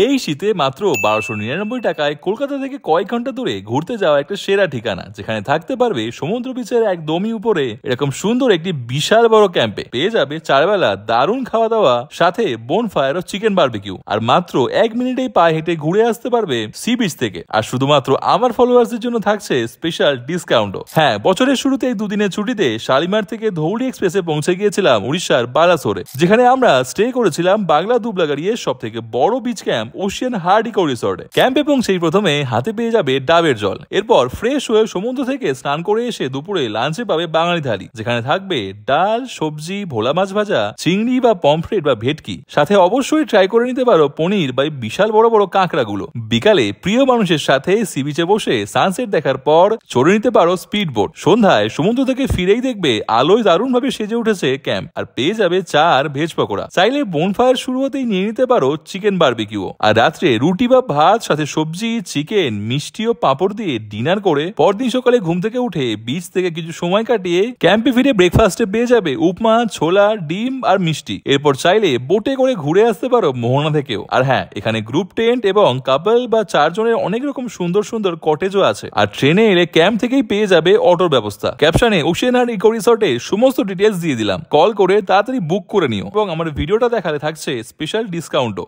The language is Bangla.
এই শীতে মাত্র 1299 টাকায় কলকাতা থেকে কয়েক ঘন্টা দূরে ঘুরতে যাওয়া একটা সেরা ঠিকানা, যেখানে থাকতে পারবে সমুদ্র বিচের একদমই উপরে এরকম সুন্দর একটি বিশাল বড় ক্যাম্পে। পেয়ে যাবে 4 বেলা দারুণ খাওয়া দাওয়া, সাথে বোন ফায়ার ও চিকেন বারবিকিউ। আর মাত্র 1 মিনিটেই পায়ে হেঁটে ঘুরে আসতে পারবে সি বিচ থেকে। আর শুধুমাত্র আমার ফলোয়ার্সদের জন্য থাকছে স্পেশাল ডিসকাউন্টও। হ্যাঁ, বছরের শুরুতে এই দুদিনের ছুটিতে শালিমার থেকে ধৌলি এক্সপ্রেসে পৌঁছে গিয়েছিলাম উড়িষ্যার বালাসোরে, যেখানে আমরা স্টে করেছিলাম বাংলা দুবলাগাড়িয়ে সব থেকে বড় beach camp ocean heart eco রিসর্টে। ক্যাম্পে পৌঁছেই প্রথমে হাতে পেয়ে যাবে ডাবের জল, এরপর ফ্রেশ হয়ে সমুদ্র থেকে স্নান করে এসে দুপুরে লাঞ্চে পাবে বাঙালি থালি, যেখানে থাকবে ডাল, সবজি, ভোলা মাছ ভাজা, চিংড়ি বা পমফ্রেট বা ভেটকি। সাথে অবশ্যই ট্রাই করে নিতে পারো পনির বা বিশাল বড় বড় কাঁকড়াগুলো। বিকালে প্রিয় মানুষের সাথে সি বিচে বসে সানসেট দেখার পর চড়ে নিতে পারো স্পিড বোট। সন্ধ্যায় সমুদ্র থেকে ফিরেই দেখবে আলোয় দারুণ ভাবে সেজে উঠেছে ক্যাম্প, আর পেয়ে যাবে চা আর ভেজ পকোড়া। চাইলে বোনফায়ার শুরু হতেই নিয়ে নিতে পারো চিকেন বারবিকিউ। আর রাত্রে রুটি বা ভাত, সাথে সবজি, চিকেন, মিষ্টি ও পাঁপড় দিয়ে ডিনার করে পরদিন সকালে ঘুম থেকে উঠে বিচ থেকে কিছু সময় কাটিয়ে ক্যাম্পে ফিরে ব্রেকফাস্টে পেয়ে যাবে উপমা, ছোলা, ডিম আর মিষ্টি। এরপর চাইলে বোটে করে ঘুরে আসতে পারো মোহনা থেকেও। আর হ্যাঁ, এখানে গ্রুপ টেন্ট এবং কাপল বা 4 জনের অনেক রকম সুন্দর সুন্দর কটেজও আছে। আর ট্রেনে এলে ক্যাম্প থেকেই পেয়ে যাবে অটোর ব্যবস্থা। ক্যাপশনে ওশিয়ান হার্ট ইকো রিসর্টের সমস্ত ডিটেলস দিয়ে দিলাম, কল করে তাড়াতাড়ি বুক করে নিও। এবং আমার ভিডিওটা দেখালে থাকছে স্পেশাল ডিসকাউন্টও।